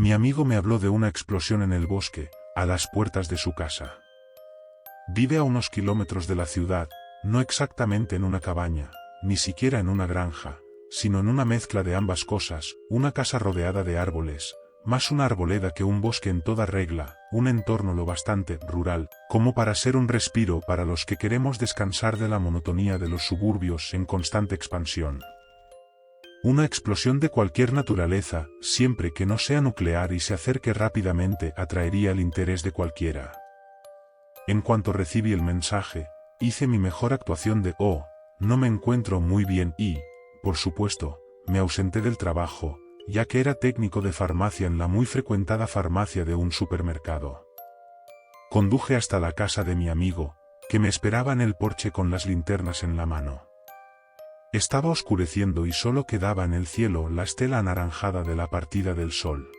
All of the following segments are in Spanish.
Mi amigo me habló de una explosión en el bosque, a las puertas de su casa. Vive a unos kilómetros de la ciudad, no exactamente en una cabaña, ni siquiera en una granja, sino en una mezcla de ambas cosas, una casa rodeada de árboles, más una arboleda que un bosque en toda regla, un entorno lo bastante rural, como para ser un respiro para los que queremos descansar de la monotonía de los suburbios en constante expansión. Una explosión de cualquier naturaleza, siempre que no sea nuclear y se acerque rápidamente, atraería el interés de cualquiera. En cuanto recibí el mensaje, hice mi mejor actuación de «oh, no me encuentro muy bien» y, por supuesto, me ausenté del trabajo, ya que era técnico de farmacia en la muy frecuentada farmacia de un supermercado. Conduje hasta la casa de mi amigo, que me esperaba en el porche con las linternas en la mano. Estaba oscureciendo y solo quedaba en el cielo la estela anaranjada de la partida del sol.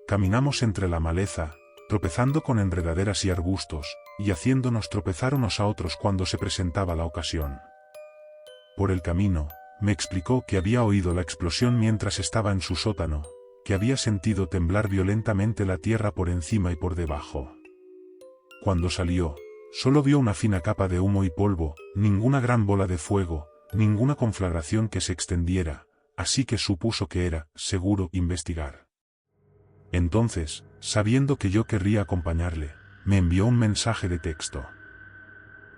Caminamos entre la maleza, tropezando con enredaderas y arbustos, y haciéndonos tropezar unos a otros cuando se presentaba la ocasión. Por el camino, me explicó que había oído la explosión mientras estaba en su sótano, que había sentido temblar violentamente la tierra por encima y por debajo. Cuando salió, solo vio una fina capa de humo y polvo, ninguna gran bola de fuego, ninguna conflagración que se extendiera, así que supuso que era, seguro, investigar. Entonces, sabiendo que yo querría acompañarle, me envió un mensaje de texto.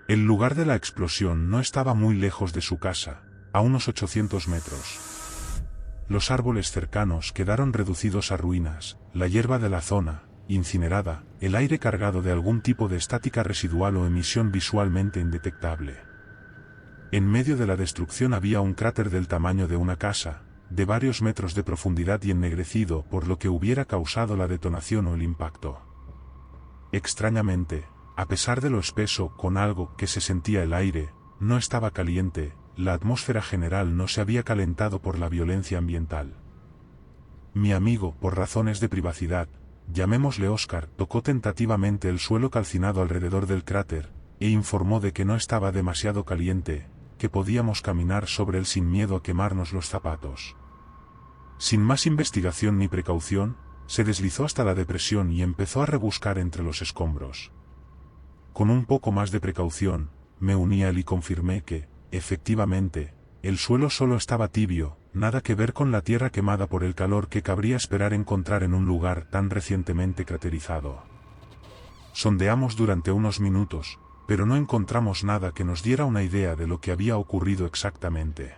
El lugar de la explosión no estaba muy lejos de su casa, a unos 800 metros. Los árboles cercanos quedaron reducidos a ruinas, la hierba de la zona, incinerada, el aire cargado de algún tipo de estática residual o emisión visualmente indetectable. En medio de la destrucción había un cráter del tamaño de una casa, de varios metros de profundidad y ennegrecido por lo que hubiera causado la detonación o el impacto. Extrañamente, a pesar de lo espeso con algo que se sentía el aire, no estaba caliente, la atmósfera general no se había calentado por la violencia ambiental. Mi amigo, por razones de privacidad, llamémosle Oscar, tocó tentativamente el suelo calcinado alrededor del cráter, e informó de que no estaba demasiado caliente, que podíamos caminar sobre él sin miedo a quemarnos los zapatos. Sin más investigación ni precaución, se deslizó hasta la depresión y empezó a rebuscar entre los escombros. Con un poco más de precaución, me uní a él y confirmé que, efectivamente, el suelo solo estaba tibio, nada que ver con la tierra quemada por el calor que cabría esperar encontrar en un lugar tan recientemente craterizado. Sondeamos durante unos minutos, pero no encontramos nada que nos diera una idea de lo que había ocurrido exactamente.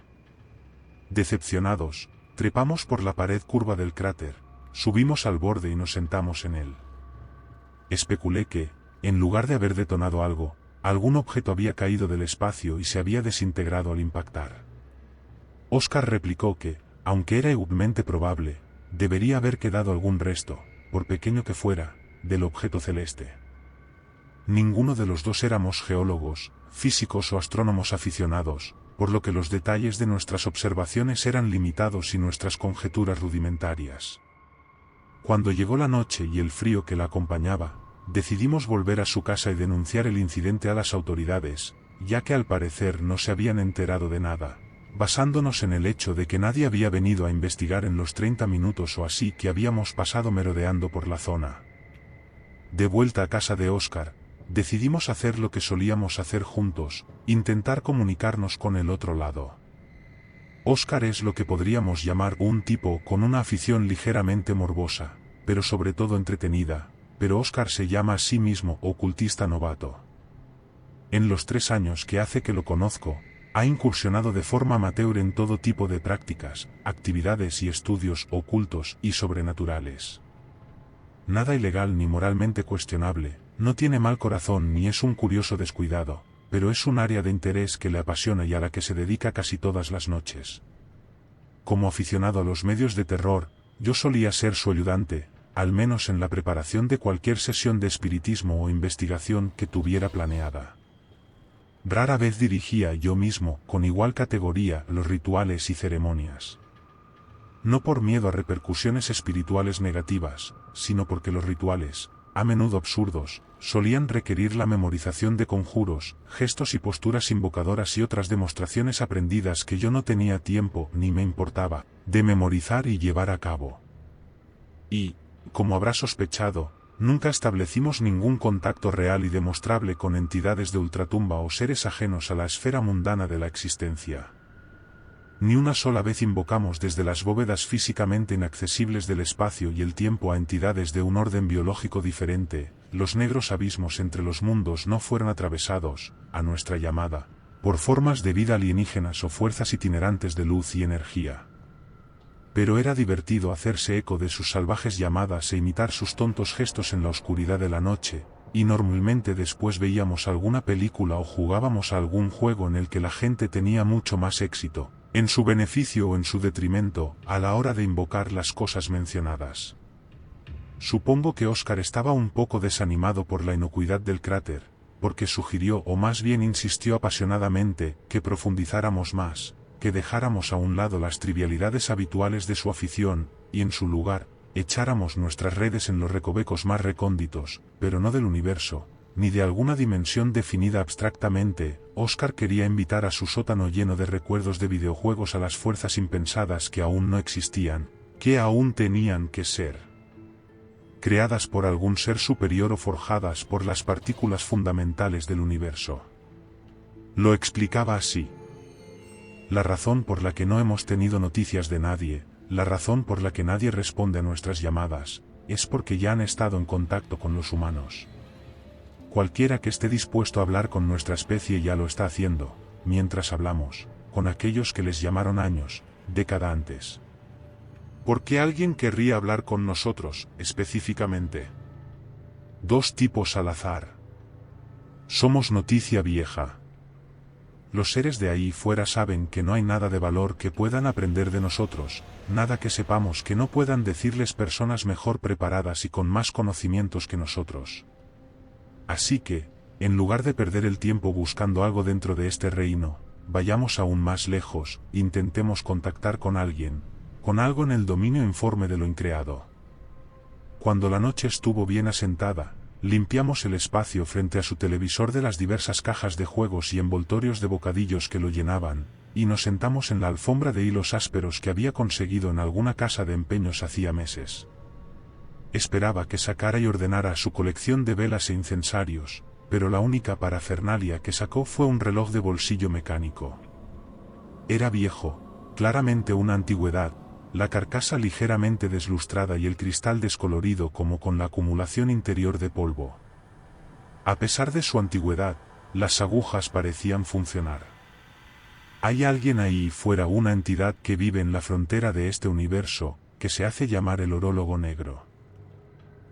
Decepcionados, trepamos por la pared curva del cráter, subimos al borde y nos sentamos en él. Especulé que, en lugar de haber detonado algo, algún objeto había caído del espacio y se había desintegrado al impactar. Oscar replicó que, aunque era igualmente probable, debería haber quedado algún resto, por pequeño que fuera, del objeto celeste. Ninguno de los dos éramos geólogos, físicos o astrónomos aficionados, por lo que los detalles de nuestras observaciones eran limitados y nuestras conjeturas rudimentarias. Cuando llegó la noche y el frío que la acompañaba, decidimos volver a su casa y denunciar el incidente a las autoridades, ya que al parecer no se habían enterado de nada, basándonos en el hecho de que nadie había venido a investigar en los 30 minutos o así que habíamos pasado merodeando por la zona. De vuelta a casa de Oscar, decidimos hacer lo que solíamos hacer juntos, intentar comunicarnos con el otro lado. Oscar es lo que podríamos llamar un tipo con una afición ligeramente morbosa, pero sobre todo entretenida, pero Oscar se llama a sí mismo ocultista novato. En los 3 años que hace que lo conozco, ha incursionado de forma amateur en todo tipo de prácticas, actividades y estudios ocultos y sobrenaturales. Nada ilegal ni moralmente cuestionable, no tiene mal corazón ni es un curioso descuidado, pero es un área de interés que le apasiona y a la que se dedica casi todas las noches. Como aficionado a los medios de terror, yo solía ser su ayudante, al menos en la preparación de cualquier sesión de espiritismo o investigación que tuviera planeada. Rara vez dirigía yo mismo, con igual categoría, los rituales y ceremonias. No por miedo a repercusiones espirituales negativas, sino porque los rituales, a menudo absurdos, solían requerir la memorización de conjuros, gestos y posturas invocadoras y otras demostraciones aprendidas que yo no tenía tiempo, ni me importaba, de memorizar y llevar a cabo. Y, como habrá sospechado, nunca establecimos ningún contacto real y demostrable con entidades de ultratumba o seres ajenos a la esfera mundana de la existencia. Ni una sola vez invocamos desde las bóvedas físicamente inaccesibles del espacio y el tiempo a entidades de un orden biológico diferente. Los negros abismos entre los mundos no fueron atravesados, a nuestra llamada, por formas de vida alienígenas o fuerzas itinerantes de luz y energía. Pero era divertido hacerse eco de sus salvajes llamadas e imitar sus tontos gestos en la oscuridad de la noche, y normalmente después veíamos alguna película o jugábamos a algún juego en el que la gente tenía mucho más éxito, en su beneficio o en su detrimento, a la hora de invocar las cosas mencionadas. Supongo que Oscar estaba un poco desanimado por la inocuidad del cráter, porque sugirió o más bien insistió apasionadamente que profundizáramos más, que dejáramos a un lado las trivialidades habituales de su afición, y en su lugar, echáramos nuestras redes en los recovecos más recónditos, pero no del universo, ni de alguna dimensión definida abstractamente. Oscar quería invitar a su sótano lleno de recuerdos de videojuegos a las fuerzas impensadas que aún no existían, que aún tenían que ser creadas por algún ser superior o forjadas por las partículas fundamentales del universo. Lo explicaba así. La razón por la que no hemos tenido noticias de nadie, la razón por la que nadie responde a nuestras llamadas, es porque ya han estado en contacto con los humanos. Cualquiera que esté dispuesto a hablar con nuestra especie ya lo está haciendo, mientras hablamos, con aquellos que les llamaron años, década antes. ¿Por qué alguien querría hablar con nosotros, específicamente? Dos tipos al azar. Somos noticia vieja. Los seres de ahí fuera saben que no hay nada de valor que puedan aprender de nosotros, nada que sepamos que no puedan decirles personas mejor preparadas y con más conocimientos que nosotros. Así que, en lugar de perder el tiempo buscando algo dentro de este reino, vayamos aún más lejos, intentemos contactar con alguien, con algo en el dominio informe de lo increado. Cuando la noche estuvo bien asentada, limpiamos el espacio frente a su televisor de las diversas cajas de juegos y envoltorios de bocadillos que lo llenaban, y nos sentamos en la alfombra de hilos ásperos que había conseguido en alguna casa de empeños hacía meses. Esperaba que sacara y ordenara su colección de velas e incensarios, pero la única parafernalia que sacó fue un reloj de bolsillo mecánico. Era viejo, claramente una antigüedad, la carcasa ligeramente deslustrada y el cristal descolorido como con la acumulación interior de polvo. A pesar de su antigüedad, las agujas parecían funcionar. Hay alguien ahí fuera, una entidad que vive en la frontera de este universo, que se hace llamar el Orólogo Negro.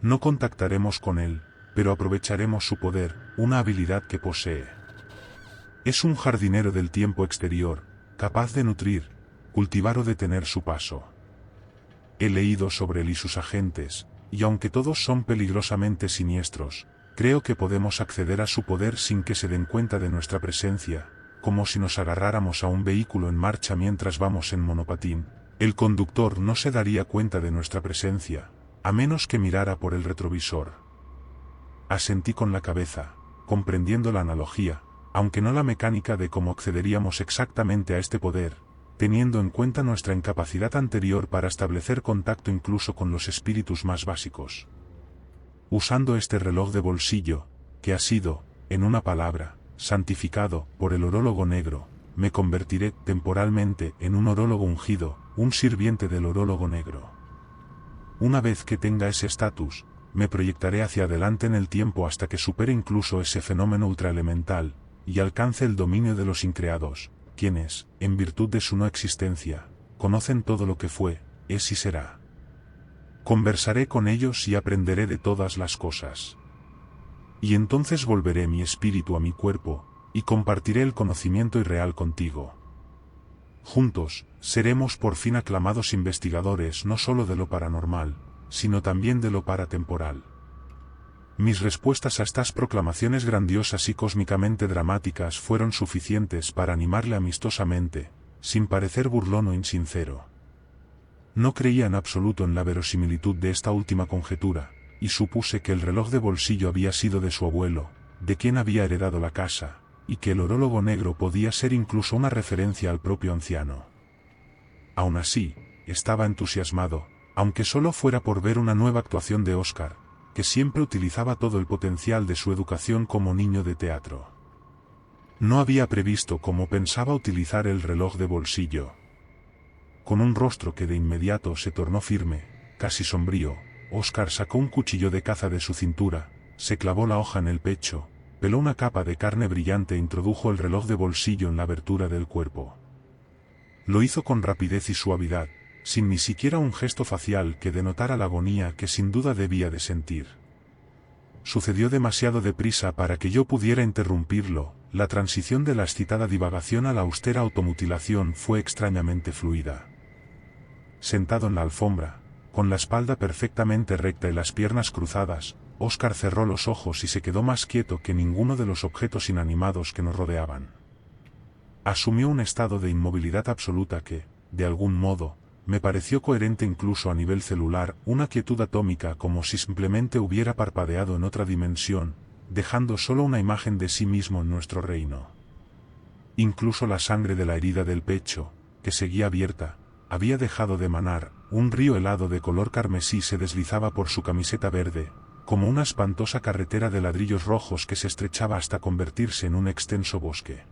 No contactaremos con él, pero aprovecharemos su poder, una habilidad que posee. Es un jardinero del tiempo exterior, capaz de nutrir, cultivar o detener su paso. He leído sobre él y sus agentes, y aunque todos son peligrosamente siniestros, creo que podemos acceder a su poder sin que se den cuenta de nuestra presencia, como si nos agarráramos a un vehículo en marcha mientras vamos en monopatín. El conductor no se daría cuenta de nuestra presencia, a menos que mirara por el retrovisor. Asentí con la cabeza, comprendiendo la analogía, aunque no la mecánica de cómo accederíamos exactamente a este poder, teniendo en cuenta nuestra incapacidad anterior para establecer contacto incluso con los espíritus más básicos. Usando este reloj de bolsillo, que ha sido, en una palabra, santificado por el Orólogo Negro, me convertiré temporalmente en un orólogo ungido, un sirviente del Orólogo Negro. Una vez que tenga ese estatus, me proyectaré hacia adelante en el tiempo hasta que supere incluso ese fenómeno ultraelemental, y alcance el dominio de los increados, quienes, en virtud de su no existencia, conocen todo lo que fue, es y será. Conversaré con ellos y aprenderé de todas las cosas. Y entonces volveré mi espíritu a mi cuerpo, y compartiré el conocimiento irreal contigo. Juntos, seremos por fin aclamados investigadores no solo de lo paranormal, sino también de lo paratemporal. Mis respuestas a estas proclamaciones grandiosas y cósmicamente dramáticas fueron suficientes para animarle amistosamente, sin parecer burlón o insincero. No creía en absoluto en la verosimilitud de esta última conjetura, y supuse que el reloj de bolsillo había sido de su abuelo, de quien había heredado la casa, y que el Orólogo Negro podía ser incluso una referencia al propio anciano. Aún así, estaba entusiasmado, aunque solo fuera por ver una nueva actuación de Oscar, que siempre utilizaba todo el potencial de su educación como niño de teatro. No había previsto cómo pensaba utilizar el reloj de bolsillo. Con un rostro que de inmediato se tornó firme, casi sombrío, Oscar sacó un cuchillo de caza de su cintura, se clavó la hoja en el pecho, peló una capa de carne brillante e introdujo el reloj de bolsillo en la abertura del cuerpo. Lo hizo con rapidez y suavidad, sin ni siquiera un gesto facial que denotara la agonía que sin duda debía de sentir. Sucedió demasiado deprisa para que yo pudiera interrumpirlo. La transición de la excitada divagación a la austera automutilación fue extrañamente fluida. Sentado en la alfombra, con la espalda perfectamente recta y las piernas cruzadas, Oscar cerró los ojos y se quedó más quieto que ninguno de los objetos inanimados que nos rodeaban. Asumió un estado de inmovilidad absoluta que, de algún modo, me pareció coherente incluso a nivel celular, una quietud atómica como si simplemente hubiera parpadeado en otra dimensión, dejando solo una imagen de sí mismo en nuestro reino. Incluso la sangre de la herida del pecho, que seguía abierta, había dejado de manar. Un río helado de color carmesí se deslizaba por su camiseta verde, como una espantosa carretera de ladrillos rojos que se estrechaba hasta convertirse en un extenso bosque.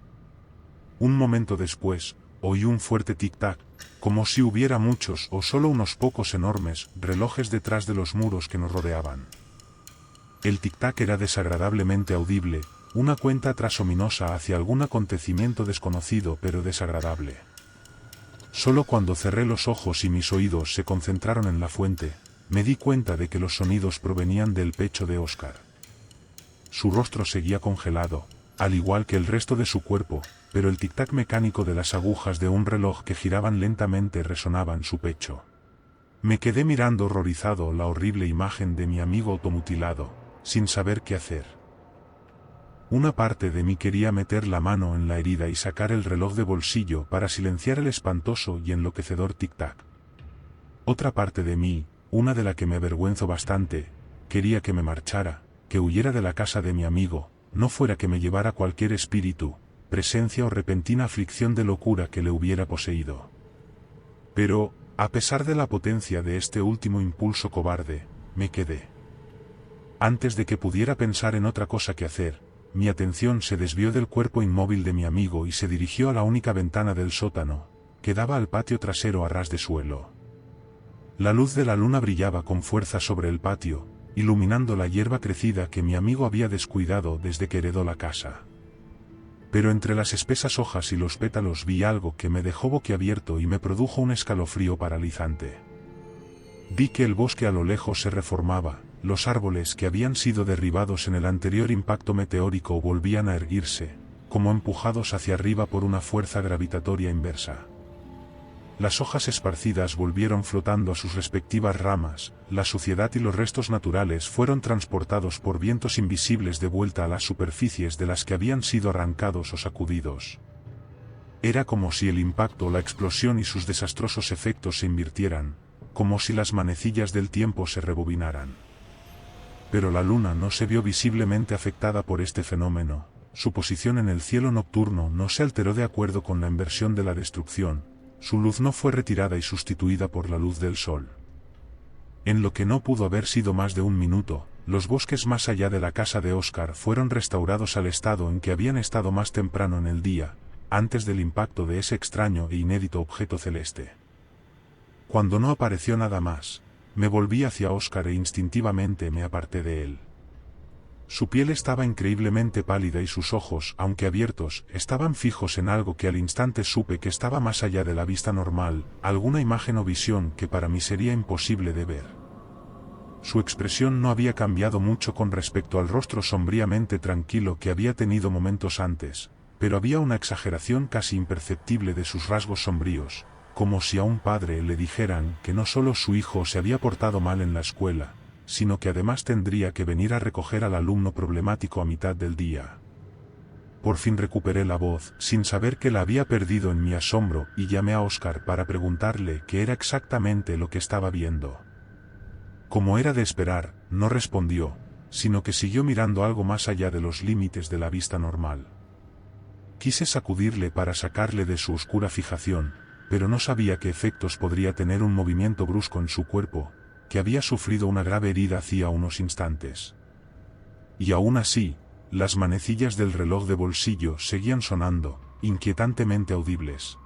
Un momento después, oí un fuerte tic-tac, como si hubiera muchos o solo unos pocos enormes relojes detrás de los muros que nos rodeaban. El tic-tac era desagradablemente audible, una cuenta atrás ominosa hacia algún acontecimiento desconocido pero desagradable. Solo cuando cerré los ojos y mis oídos se concentraron en la fuente, me di cuenta de que los sonidos provenían del pecho de Oscar. Su rostro seguía congelado, al igual que el resto de su cuerpo, pero el tic-tac mecánico de las agujas de un reloj que giraban lentamente resonaba en su pecho. Me quedé mirando horrorizado la horrible imagen de mi amigo automutilado, sin saber qué hacer. Una parte de mí quería meter la mano en la herida y sacar el reloj de bolsillo para silenciar el espantoso y enloquecedor tic-tac. Otra parte de mí, una de la que me avergüenzo bastante, quería que me marchara, que huyera de la casa de mi amigo, no fuera que me llevara cualquier espíritu, presencia o repentina aflicción de locura que le hubiera poseído. Pero, a pesar de la potencia de este último impulso cobarde, me quedé. Antes de que pudiera pensar en otra cosa que hacer, mi atención se desvió del cuerpo inmóvil de mi amigo y se dirigió a la única ventana del sótano, que daba al patio trasero a ras de suelo. La luz de la luna brillaba con fuerza sobre el patio, iluminando la hierba crecida que mi amigo había descuidado desde que heredó la casa. Pero entre las espesas hojas y los pétalos vi algo que me dejó boquiabierto y me produjo un escalofrío paralizante. Vi que el bosque a lo lejos se reformaba, los árboles que habían sido derribados en el anterior impacto meteórico volvían a erguirse, como empujados hacia arriba por una fuerza gravitatoria inversa. Las hojas esparcidas volvieron flotando a sus respectivas ramas, la suciedad y los restos naturales fueron transportados por vientos invisibles de vuelta a las superficies de las que habían sido arrancados o sacudidos. Era como si el impacto, la explosión y sus desastrosos efectos se invirtieran, como si las manecillas del tiempo se rebobinaran. Pero la luna no se vio visiblemente afectada por este fenómeno, su posición en el cielo nocturno no se alteró de acuerdo con la inversión de la destrucción, su luz no fue retirada y sustituida por la luz del sol. En lo que no pudo haber sido más de un minuto, los bosques más allá de la casa de Oscar fueron restaurados al estado en que habían estado más temprano en el día, antes del impacto de ese extraño e inédito objeto celeste. Cuando no apareció nada más, me volví hacia Oscar e instintivamente me aparté de él. Su piel estaba increíblemente pálida y sus ojos, aunque abiertos, estaban fijos en algo que al instante supe que estaba más allá de la vista normal, alguna imagen o visión que para mí sería imposible de ver. Su expresión no había cambiado mucho con respecto al rostro sombríamente tranquilo que había tenido momentos antes, pero había una exageración casi imperceptible de sus rasgos sombríos, como si a un padre le dijeran que no solo su hijo se había portado mal en la escuela, sino que además tendría que venir a recoger al alumno problemático a mitad del día. Por fin recuperé la voz, sin saber que la había perdido en mi asombro, y llamé a Oscar para preguntarle qué era exactamente lo que estaba viendo. Como era de esperar, no respondió, sino que siguió mirando algo más allá de los límites de la vista normal. Quise sacudirle para sacarle de su oscura fijación, pero no sabía qué efectos podría tener un movimiento brusco en su cuerpo, que había sufrido una grave herida hacía unos instantes. Y aún así, las manecillas del reloj de bolsillo seguían sonando, inquietantemente audibles.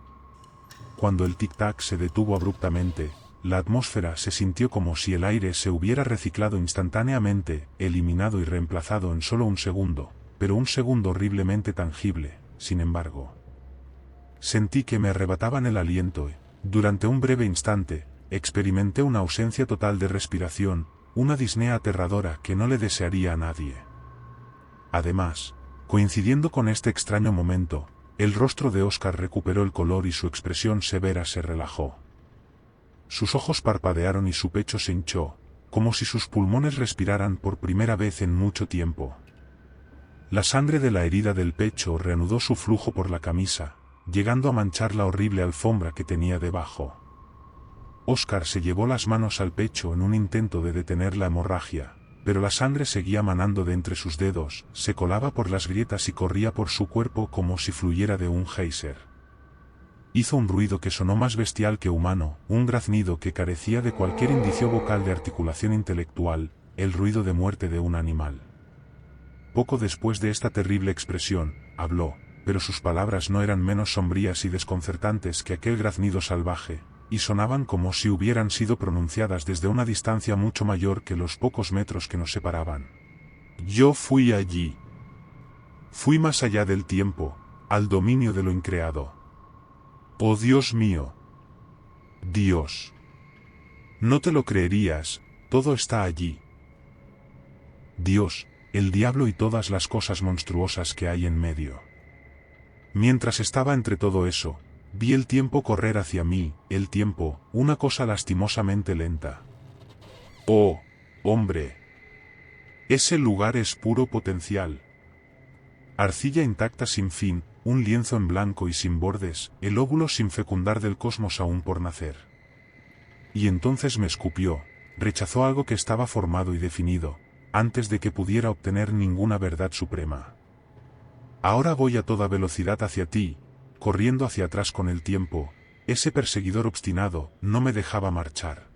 Cuando el tic-tac se detuvo abruptamente, la atmósfera se sintió como si el aire se hubiera reciclado instantáneamente, eliminado y reemplazado en solo un segundo, pero un segundo horriblemente tangible, sin embargo. Sentí que me arrebataban el aliento y, durante un breve instante, experimenté una ausencia total de respiración, una disnea aterradora que no le desearía a nadie. Además, coincidiendo con este extraño momento, el rostro de Óscar recuperó el color y su expresión severa se relajó. Sus ojos parpadearon y su pecho se hinchó, como si sus pulmones respiraran por primera vez en mucho tiempo. La sangre de la herida del pecho reanudó su flujo por la camisa, llegando a manchar la horrible alfombra que tenía debajo. Óscar se llevó las manos al pecho en un intento de detener la hemorragia, pero la sangre seguía manando de entre sus dedos, se colaba por las grietas y corría por su cuerpo como si fluyera de un geyser. Hizo un ruido que sonó más bestial que humano, un graznido que carecía de cualquier indicio vocal de articulación intelectual, el ruido de muerte de un animal. Poco después de esta terrible expresión, habló, pero sus palabras no eran menos sombrías y desconcertantes que aquel graznido salvaje, y sonaban como si hubieran sido pronunciadas desde una distancia mucho mayor que los pocos metros que nos separaban. Yo fui allí. Fui más allá del tiempo, al dominio de lo increado. ¡Oh Dios mío! Dios. No te lo creerías, todo está allí. Dios, el diablo y todas las cosas monstruosas que hay en medio. Mientras estaba entre todo eso, vi el tiempo correr hacia mí, el tiempo, una cosa lastimosamente lenta. ¡Oh, hombre! Ese lugar es puro potencial. Arcilla intacta sin fin, un lienzo en blanco y sin bordes, el óvulo sin fecundar del cosmos aún por nacer. Y entonces me escupió, rechazó algo que estaba formado y definido, antes de que pudiera obtener ninguna verdad suprema. Ahora voy a toda velocidad hacia ti, corriendo hacia atrás con el tiempo, ese perseguidor obstinado no me dejaba marchar.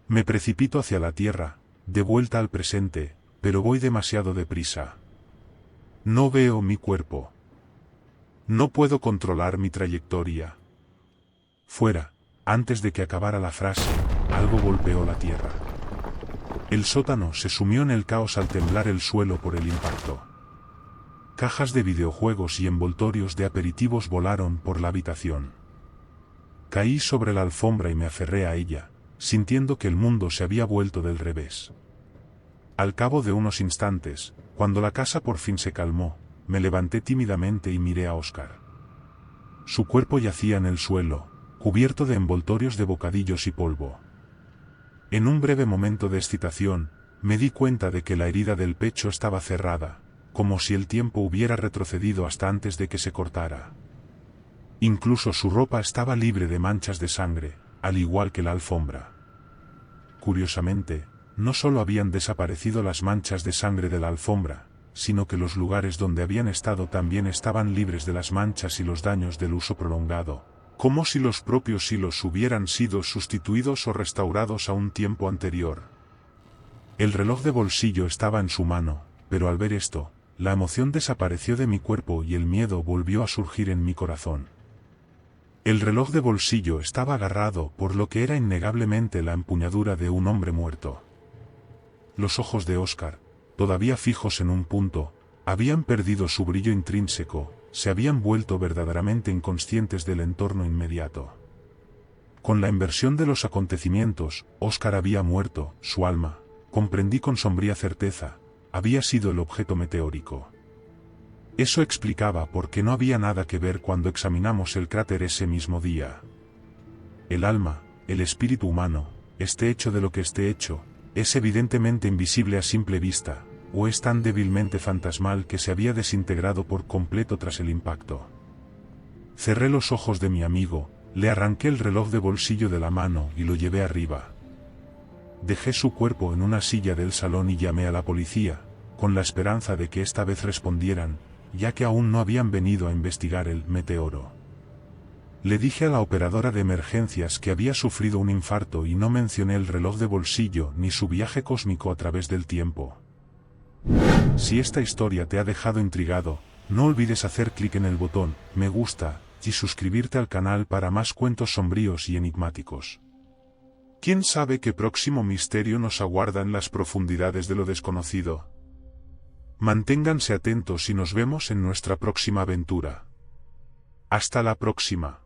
Me precipito hacia la tierra, de vuelta al presente, pero voy demasiado deprisa. No veo mi cuerpo. No puedo controlar mi trayectoria. Fuera, antes de que acabara la frase, algo golpeó la tierra. El sótano se sumió en el caos al temblar el suelo por el impacto. Cajas de videojuegos y envoltorios de aperitivos volaron por la habitación. Caí sobre la alfombra y me aferré a ella, sintiendo que el mundo se había vuelto del revés. Al cabo de unos instantes, cuando la casa por fin se calmó, me levanté tímidamente y miré a Óscar. Su cuerpo yacía en el suelo, cubierto de envoltorios de bocadillos y polvo. En un breve momento de excitación, me di cuenta de que la herida del pecho estaba cerrada, como si el tiempo hubiera retrocedido hasta antes de que se cortara. Incluso su ropa estaba libre de manchas de sangre, al igual que la alfombra. Curiosamente, no solo habían desaparecido las manchas de sangre de la alfombra, sino que los lugares donde habían estado también estaban libres de las manchas y los daños del uso prolongado, como si los propios hilos hubieran sido sustituidos o restaurados a un tiempo anterior. El reloj de bolsillo estaba en su mano, pero al ver esto, la emoción desapareció de mi cuerpo y el miedo volvió a surgir en mi corazón. El reloj de bolsillo estaba agarrado por lo que era innegablemente la empuñadura de un hombre muerto. Los ojos de Óscar, todavía fijos en un punto, habían perdido su brillo intrínseco, se habían vuelto verdaderamente inconscientes del entorno inmediato. Con la inversión de los acontecimientos, Óscar había muerto, su alma, comprendí con sombría certeza, había sido el objeto meteórico. Eso explicaba por qué no había nada que ver cuando examinamos el cráter ese mismo día. El alma, el espíritu humano, esté hecho de lo que esté hecho, es evidentemente invisible a simple vista, o es tan débilmente fantasmal que se había desintegrado por completo tras el impacto. Cerré los ojos de mi amigo, le arranqué el reloj de bolsillo de la mano y lo llevé arriba. Dejé su cuerpo en una silla del salón y llamé a la policía, con la esperanza de que esta vez respondieran, ya que aún no habían venido a investigar el meteoro. Le dije a la operadora de emergencias que había sufrido un infarto y no mencioné el reloj de bolsillo ni su viaje cósmico a través del tiempo. Si esta historia te ha dejado intrigado, no olvides hacer clic en el botón me gusta y suscribirte al canal para más cuentos sombríos y enigmáticos. ¿Quién sabe qué próximo misterio nos aguarda en las profundidades de lo desconocido? Manténganse atentos y nos vemos en nuestra próxima aventura. Hasta la próxima.